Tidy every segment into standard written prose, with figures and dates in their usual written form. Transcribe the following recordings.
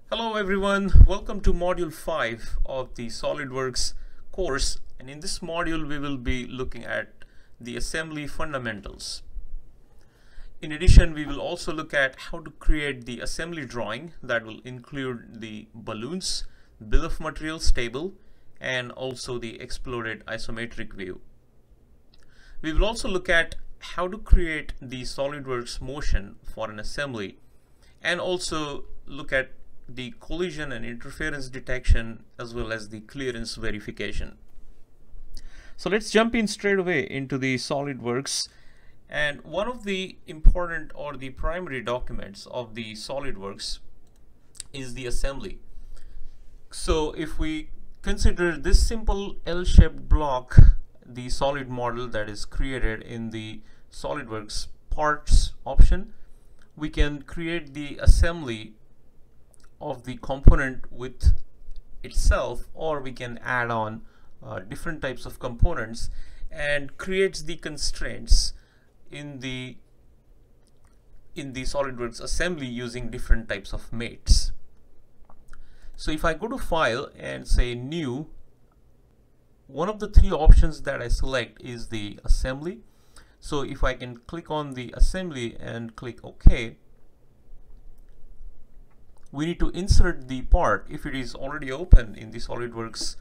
Hello everyone, welcome to Module 5 of the SOLIDWORKS course, and in this module we will be looking at the assembly fundamentals. In addition, we will also look at how to create the assembly drawing that will include the balloons, bill of materials table, and also the exploded isometric view. We will also look at how to create the SOLIDWORKS motion for an assembly, and also look at the collision and interference detection as well as the clearance verification. So let's jump in straight away into the SOLIDWORKS, and one of the important or the primary documents of the SOLIDWORKS is the assembly. So if we consider this simple L-shaped block, the solid model that is created in the SOLIDWORKS parts option, we can create the assembly of the component with itself, or we can add on different types of components and creates the constraints in the SOLIDWORKS assembly using different types of mates. So if I go to file and say new, one of the three options that I select is the assembly. So if I can click on the assembly and click OK, we need to insert the part. If it is already open in the SOLIDWORKS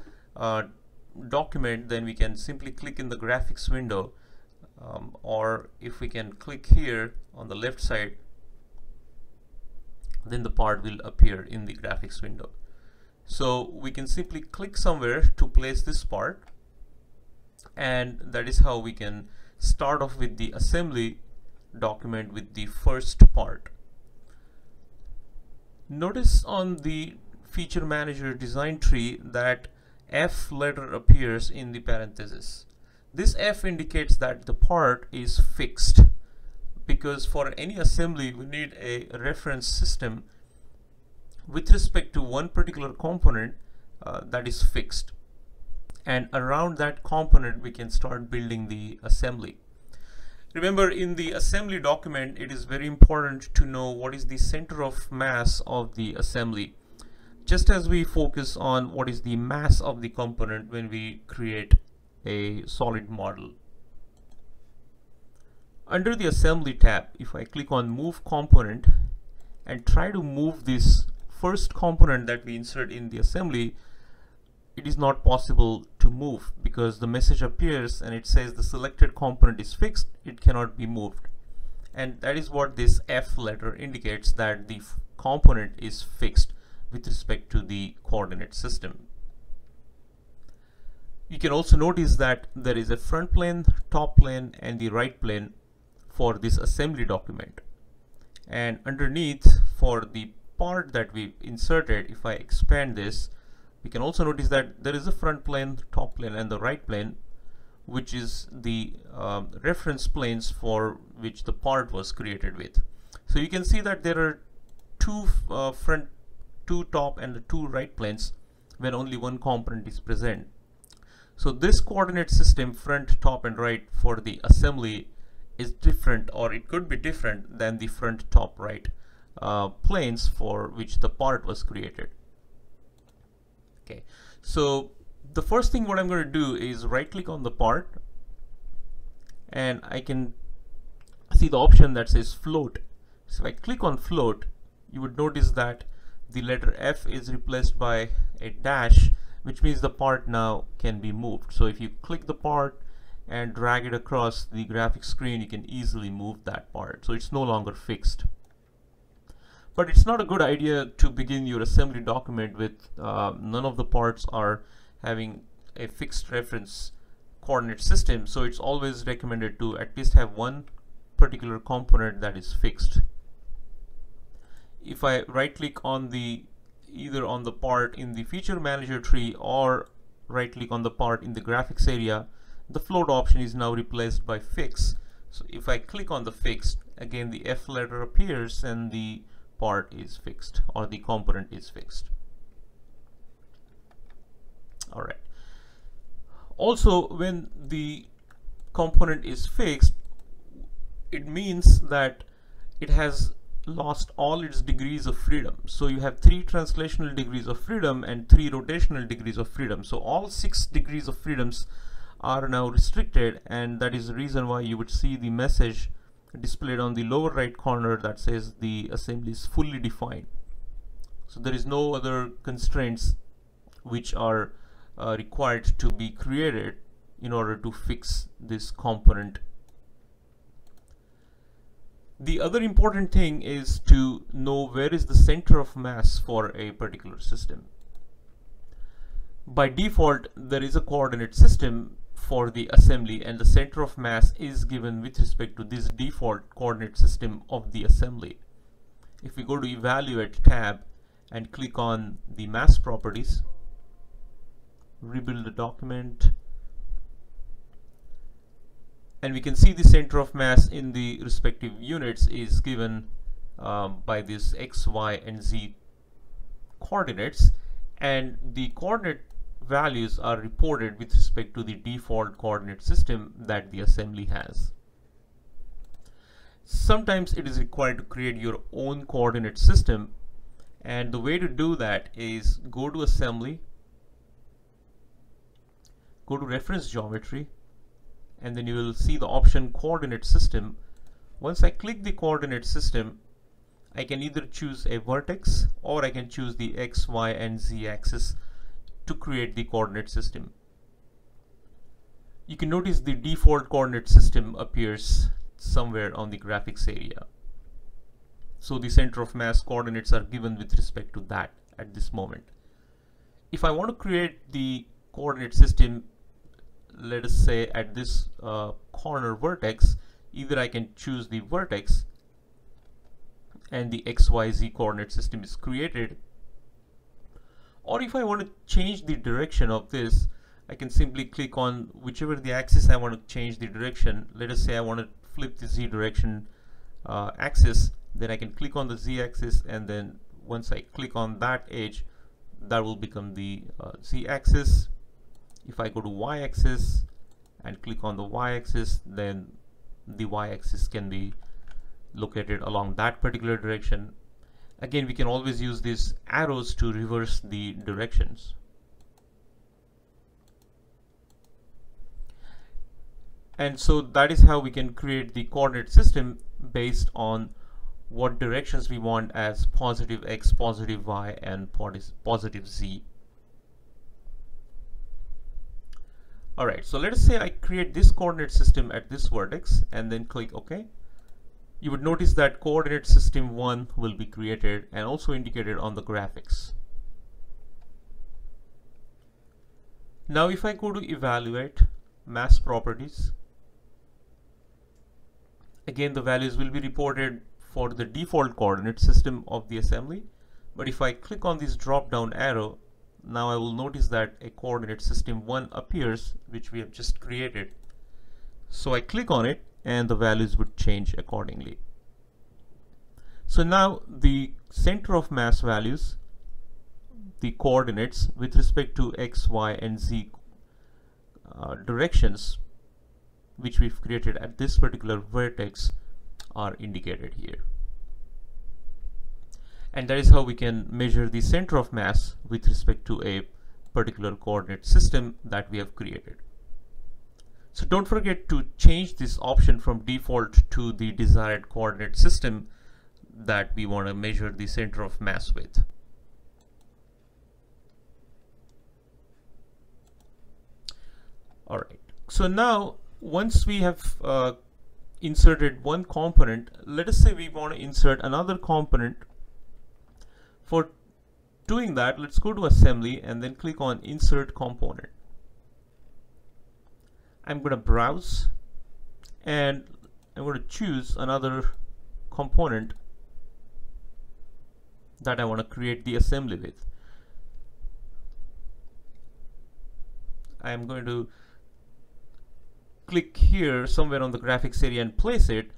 document, then we can simply click in the graphics window, or if we can click here on the left side, then the part will appear in the graphics window. So we can simply click somewhere to place this part, and that is how we can start off with the assembly document with the first part. Notice on the feature manager design tree that F letter appears in the parenthesis. This F indicates that the part is fixed, because for any assembly we need a reference system with respect to one particular component that is fixed, and around that component we can start building the assembly. Remember, in the assembly document, it is very important to know what is the center of mass of the assembly, just as we focus on what is the mass of the component when we create a solid model. Under the assembly tab, if I click on move component and try to move this first component that we insert in the assembly, it is not possible to move because the message appears and it says the selected component is fixed, it cannot be moved. And that is what this F letter indicates, that the component is fixed with respect to the coordinate system. You can also notice that there is a front plane, top plane, and the right plane for this assembly document. And underneath, for the part that we inserted, if I expand this, we can also notice that there is a front plane, top plane, and the right plane, which is the reference planes for which the part was created with. So you can see that there are two front, two top, and the two right planes when only one component is present. So this coordinate system, front, top, and right, for the assembly is different, or it could be different than the front, top, right planes for which the part was created. Okay, so the first thing what I'm going to do is right click on the part, and I can see the option that says float. So if I click on float, you would notice that the letter F is replaced by a dash, which means the part now can be moved. So if you click the part and drag it across the graphic screen, you can easily move that part. So it's no longer fixed. But it's not a good idea to begin your assembly document with none of the parts are having a fixed reference coordinate system. So it's always recommended to at least have one particular component that is fixed. If I right click on either on the part in the feature manager tree or right click on the part in the graphics area, the float option is now replaced by fix. So if I click on the fixed, again the F letter appears and the part is fixed, or the component is fixed. Alright. Also, when the component is fixed, it means that it has lost all its degrees of freedom. So you have 3 translational degrees of freedom and 3 rotational degrees of freedom. So all 6 degrees of freedoms are now restricted, and that is the reason why you would see the message displayed on the lower right corner that says the assembly is fully defined. So there is no other constraints which are required to be created in order to fix this component. The other important thing is to know where is the center of mass for a particular system. By default, there is a coordinate system for the assembly, and the center of mass is given with respect to this default coordinate system of the assembly. If we go to Evaluate tab and click on the mass properties, rebuild the document, and we can see the center of mass in the respective units is given by this X, Y, and Z coordinates, and the coordinate values are reported with respect to the default coordinate system that the assembly has. Sometimes it is required to create your own coordinate system, and the way to do that is go to Assembly, go to Reference Geometry, and then you will see the option Coordinate System. Once I click the coordinate system, I can either choose a vertex or I can choose the X, Y, and Z axis to create the coordinate system. You can notice the default coordinate system appears somewhere on the graphics area. So the center of mass coordinates are given with respect to that at this moment. If I want to create the coordinate system, let us say at this corner vertex, either I can choose the vertex and the XYZ coordinate system is created, or if I want to change the direction of this, I can simply click on whichever the axis I want to change the direction. Let us say I want to flip the Z direction axis, then I can click on the Z axis, and then once I click on that edge, that will become the Z axis. If I go to Y axis and click on the Y axis, then the Y axis can be located along that particular direction. Again, we can always use these arrows to reverse the directions. And so that is how we can create the coordinate system based on what directions we want as positive X, positive Y, and positive Z. Alright, so let us say I create this coordinate system at this vertex and then click OK. You would notice that coordinate system 1 will be created and also indicated on the graphics. Now if I go to Evaluate, Mass Properties, again the values will be reported for the default coordinate system of the assembly. But if I click on this drop down arrow, now I will notice that a coordinate system 1 appears, which we have just created. So I click on it and the values would change accordingly. So now the center of mass values, the coordinates with respect to X, Y, and Z directions which we've created at this particular vertex are indicated here. And that is how we can measure the center of mass with respect to a particular coordinate system that we have created. So don't forget to change this option from default to the desired coordinate system that we want to measure the center of mass with. Alright, so now once we have inserted one component, let us say we want to insert another component. For doing that, let's go to Assembly and then click on Insert Component. I'm going to browse and I'm going to choose another component that I want to create the assembly with. I'm going to click here somewhere on the graphics area and place it,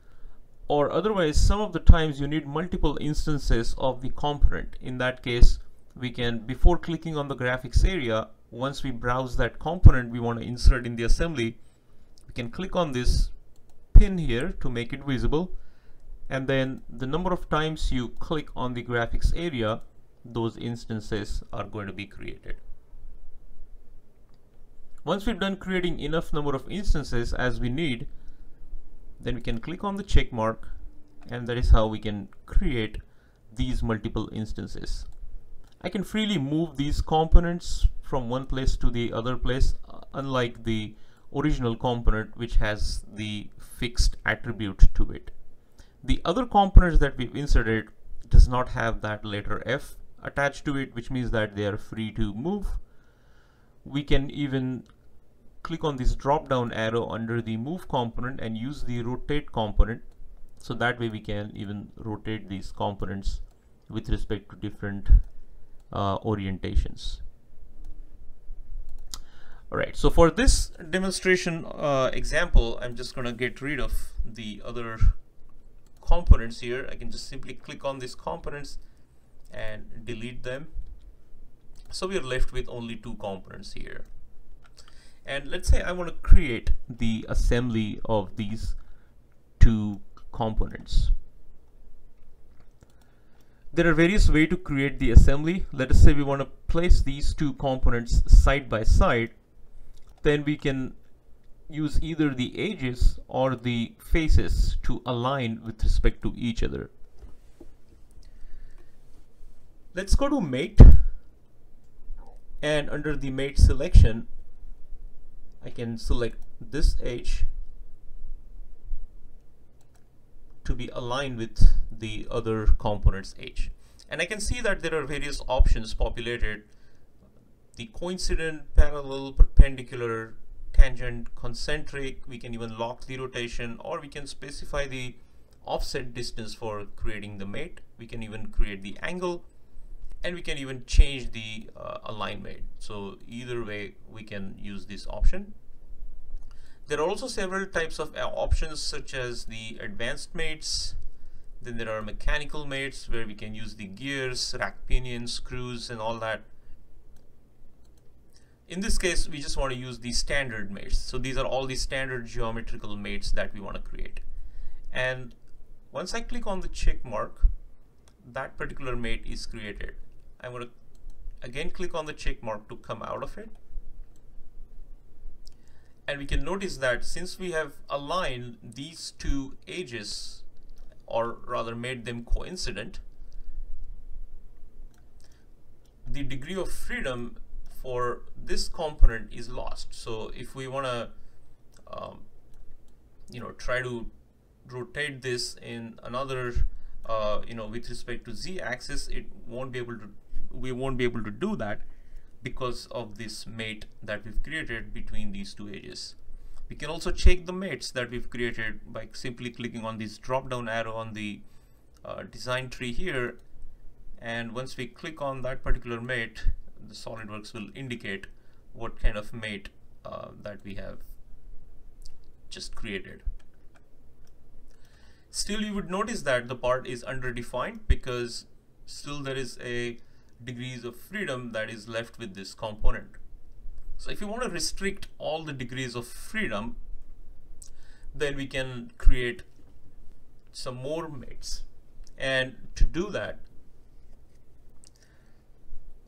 or otherwise some of the times you need multiple instances of the component. In that case, we can, before clicking on the graphics area, once we browse that component we want to insert in the assembly, we can click on this pin here to make it visible, and then the number of times you click on the graphics area, those instances are going to be created. Once we're done creating enough number of instances as we need, then we can click on the check mark, and that is how we can create these multiple instances. I can freely move these components from one place to the other place, unlike the original component which has the fixed attribute to it. The other components that we've inserted does not have that letter F attached to it, which means that they are free to move. We can even click on this drop down arrow under the move component and use the rotate component, so that way we can even rotate these components with respect to different orientations. Alright, so for this demonstration example, I'm just going to get rid of the other components here. I can just simply click on these components and delete them. So we are left with only two components here. And let's say I want to create the assembly of these two components. There are various ways to create the assembly. Let us say we want to place these two components side by side. Then we can use either the edges or the faces to align with respect to each other. Let's go to mate, and under the mate selection I can select this edge to be aligned with the other component's edge, and I can see that there are various options populated: the coincident, parallel, perpendicular, tangent, concentric. We can even lock the rotation, or we can specify the offset distance for creating the mate. We can even create the angle, and we can even change the alignment. So either way we can use this option. There are also several types of options, such as the advanced mates. Then there are mechanical mates, where we can use the gears, rack pinions, screws, and all that. In this case, we just want to use the standard mates. So these are all the standard geometrical mates that we want to create. And once I click on the check mark, that particular mate is created. I'm going to again click on the check mark to come out of it. And we can notice that since we have aligned these two edges, or rather made them coincident, the degree of freedom for this component is lost. So if we want to try to rotate this in another with respect to z-axis, we won't be able to do that because of this mate that we've created between these two edges. We can also check the mates that we've created by simply clicking on this drop down arrow on the design tree here, and once we click on that particular mate, the SOLIDWORKS will indicate what kind of mate that we have just created. Still, you would notice that the part is underdefined because still there is a degrees of freedom that is left with this component. So if you want to restrict all the degrees of freedom, then we can create some more mates. And to do that,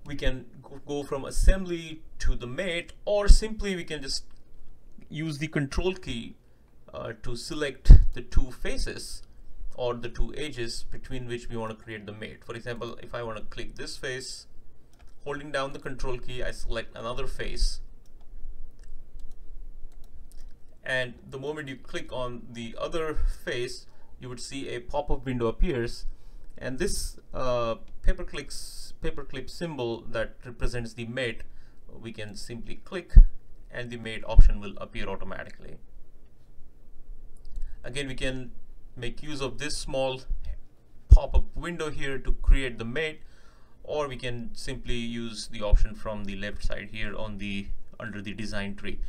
we can go from assembly to the mate, or simply we can just use the control key to select the two faces or the two edges between which we want to create the mate. For example, if I want to click this face, holding down the control key, I select another face, and the moment you click on the other face, you would see a pop-up window appears, and this paperclip symbol that represents the mate, we can simply click and the mate option will appear automatically. Again, we can make use of this small pop-up window here to create the mate, or we can simply use the option from the left side here on the under the design tree.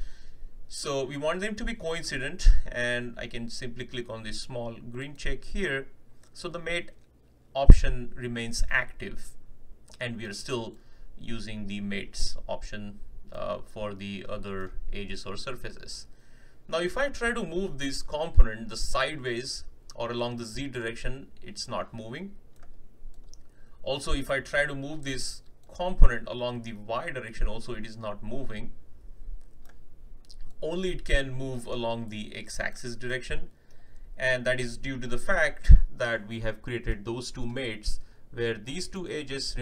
So we want them to be coincident, and I can simply click on this small green check here, so the mate option remains active and we are still using the mates option for the other edges or surfaces. Now if I try to move this component the sideways or along the Z direction, it's not moving. Also, if I try to move this component along the Y direction, also it is not moving. Only it can move along the X-axis direction, and that is due to the fact that we have created those two mates where these two edges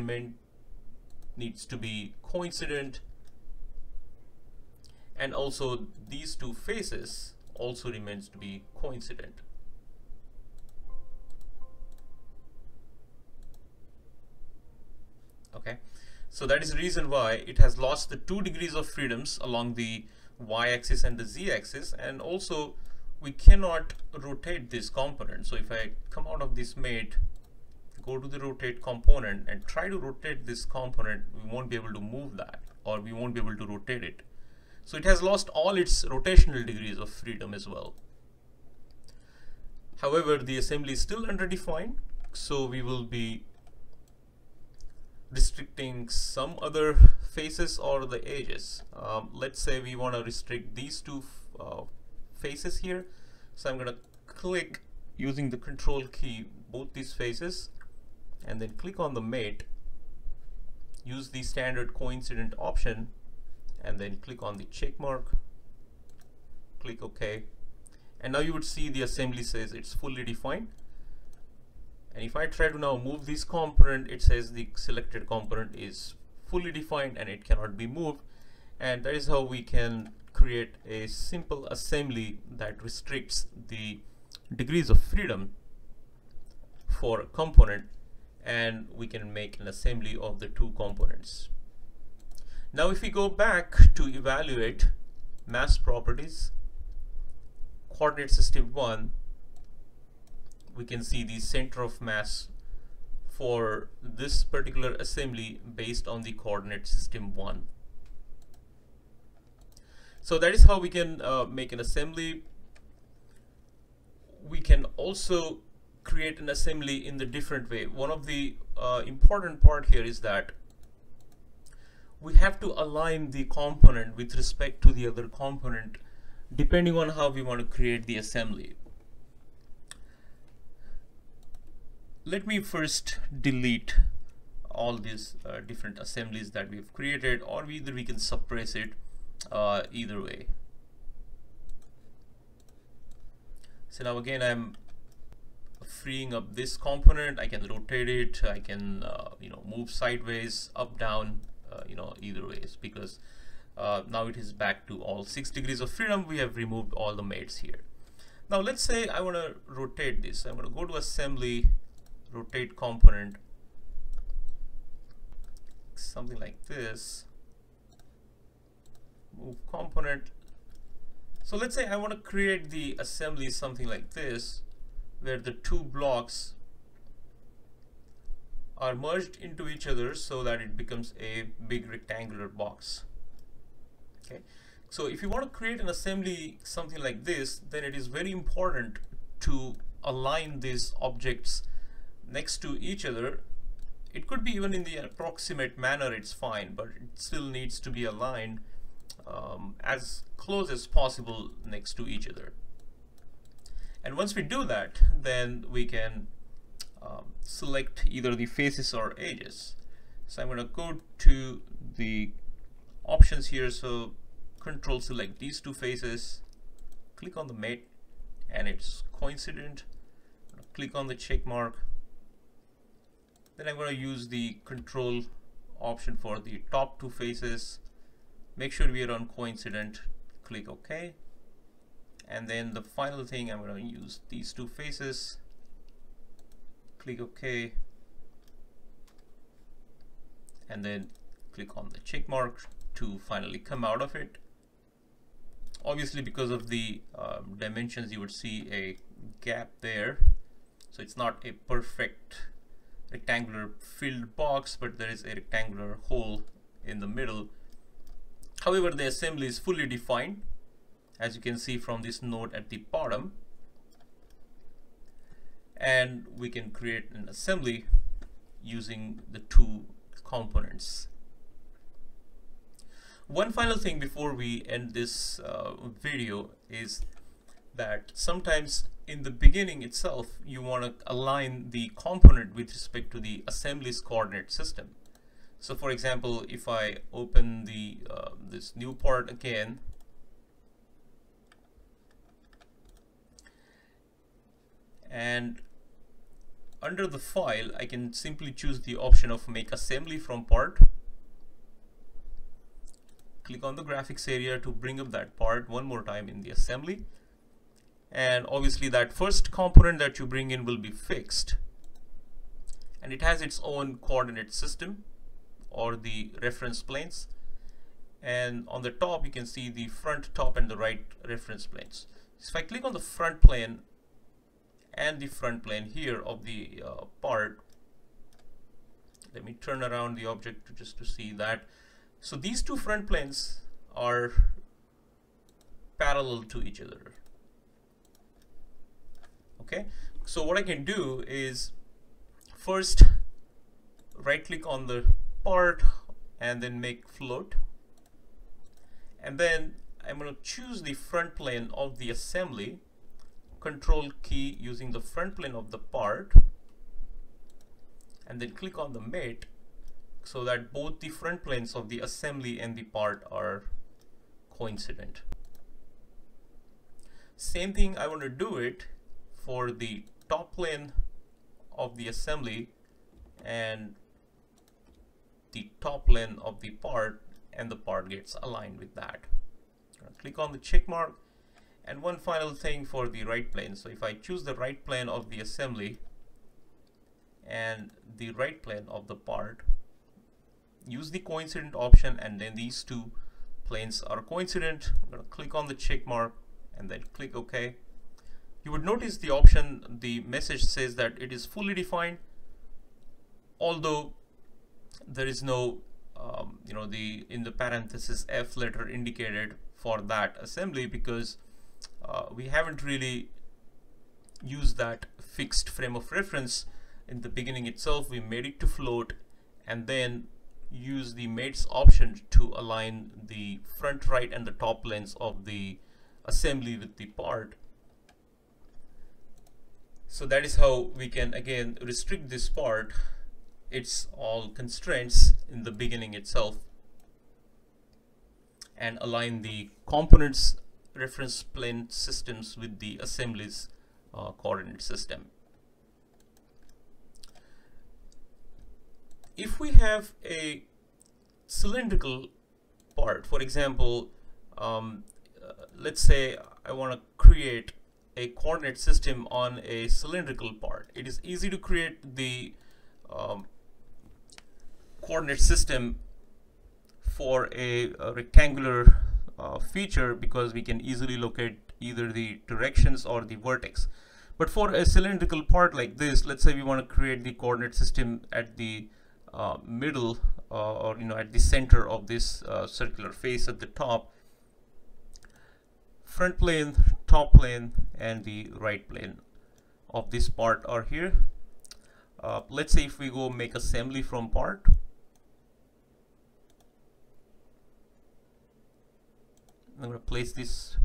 needs to be coincident, and also these two faces also remains to be coincident. Okay, so that is the reason why it has lost the 2 degrees of freedoms along the y-axis and the z-axis, and also we cannot rotate this component. So if I come out of this mate, go to the rotate component and try to rotate this component, we won't be able to move that, or we won't be able to rotate it. So it has lost all its rotational degrees of freedom as well. However, the assembly is still underdefined, so we will be restricting some other faces or the edges. Let's say we want to restrict these two faces here. So I'm going to click using the control key both these faces, and then click on the mate, use the standard coincident option, and then click on the check mark, click OK, and now you would see the assembly says it's fully defined. And if I try to now move this component, it says the selected component is fully defined and it cannot be moved. And that is how we can create a simple assembly that restricts the degrees of freedom for a component, and we can make an assembly of the two components. Now if we go back to evaluate mass properties, coordinate system 1, we can see the center of mass for this particular assembly based on the coordinate system 1. So that is how we can make an assembly. We can also create an assembly in the different way. One of the important part here is that we have to align the component with respect to the other component depending on how we want to create the assembly. Let me first delete all these different assemblies that we've created, or either we can suppress it either way. So now again I'm freeing up this component. I can rotate it, I can move sideways, up, down, either ways, because now it is back to all 6 degrees of freedom. We have removed all the mates here. Now let's say I want to rotate this. I'm going to go to assembly, rotate component, something like this, move component. So let's say I want to create the assembly something like this, where the two blocks are merged into each other so that it becomes a big rectangular box. Okay, so if you want to create an assembly something like this, then it is very important to align these objects next to each other. It could be even in the approximate manner, it's fine, but it still needs to be aligned as close as possible next to each other. And once we do that, then we can select either the faces or edges. So I'm going to go to the options here. So control select these two faces, click on the mate, and it's coincident. Click on the check mark. Then I'm going to use the control option for the top two faces. Make sure we are on coincident, click OK. And then the final thing, I'm going to use these two faces, click OK, and then click on the check mark to finally come out of it. Obviously, because of the dimensions, you would see a gap there, so it's not a perfect rectangular filled box, but there is a rectangular hole in the middle. However, the assembly is fully defined, as you can see from this node at the bottom, and we can create an assembly using the two components. One final thing before we end this video is that sometimes in the beginning itself you want to align the component with respect to the assembly's coordinate system. So for example, if I open the this new part again, and under the file I can simply choose the option of make assembly from part. Click on the graphics area to bring up that part one more time in the assembly, and obviously that first component that you bring in will be fixed, and it has its own coordinate system or the reference planes, and on the top you can see the front, top and the right reference planes. So if I click on the front plane and the front plane here of the part, let me turn around the object just to see that. So these two front planes are parallel to each other. Okay, so what I can do is first right click on the part and then make float, and then I'm going to choose the front plane of the assembly, control key using the front plane of the part, and then click on the mate so that both the front planes of the assembly and the part are coincident. Same thing, I want to do it for the top plane of the assembly and the top plane of the part, and the part gets aligned with that. Click on the check mark, and one final thing for the right plane. So if I choose the right plane of the assembly and the right plane of the part, use the coincident option, and then these two planes are coincident. I'm going to click on the check mark and then click OK. You would notice the option, the message says that it is fully defined, although there is no in the parenthesis F letter indicated for that assembly, because we haven't really used that fixed frame of reference in the beginning itself. We made it to float and then use the mates option to align the front, right and the top planes of the assembly with the part. So that is how we can again restrict this part. It's all constraints in the beginning itself, and align the components reference plane systems with the assembly's coordinate system. If we have a cylindrical part, for example, let's say I want to create a coordinate system on a cylindrical part. It is easy to create the coordinate system for a rectangular feature, because we can easily locate either the directions or the vertex. But for a cylindrical part like this, let's say we want to create the coordinate system at the middle or at the center of this circular face at the top. Front plane, top plane and the right plane of this part are here. Let's say if we go make assembly from part, I'm going to place this,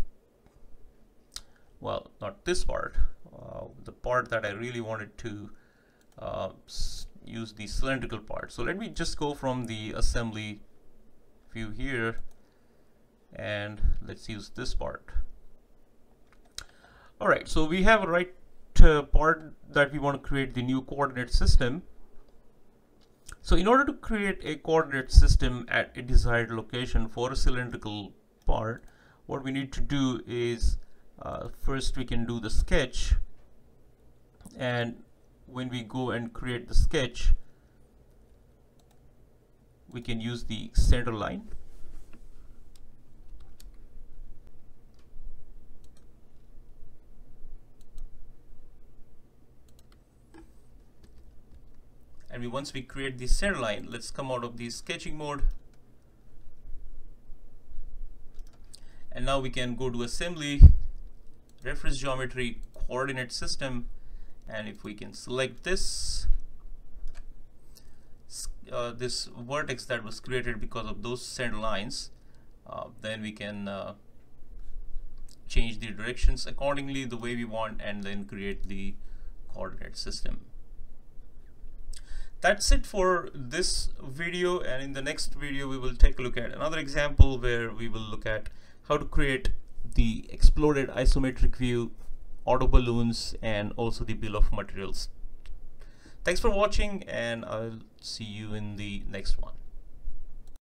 well, not this part, the part that I really wanted to use the cylindrical part. So let me just go from the assembly view here and let's use this part. Alright, so we have a right part that we want to create the new coordinate system. So in order to create a coordinate system at a desired location for a cylindrical part, what we need to do is first we can do the sketch, and when we go and create the sketch we can use the center line. And once we create the center line, let's come out of the sketching mode, and now we can go to assembly, reference geometry, coordinate system, and if we can select this this vertex that was created because of those center lines, then we can change the directions accordingly the way we want, and then create the coordinate system. That's it for this video, and in the next video we will take a look at another example where we will look at how to create the exploded isometric view, auto balloons, and also the bill of materials. Thanks for watching, and I'll see you in the next one.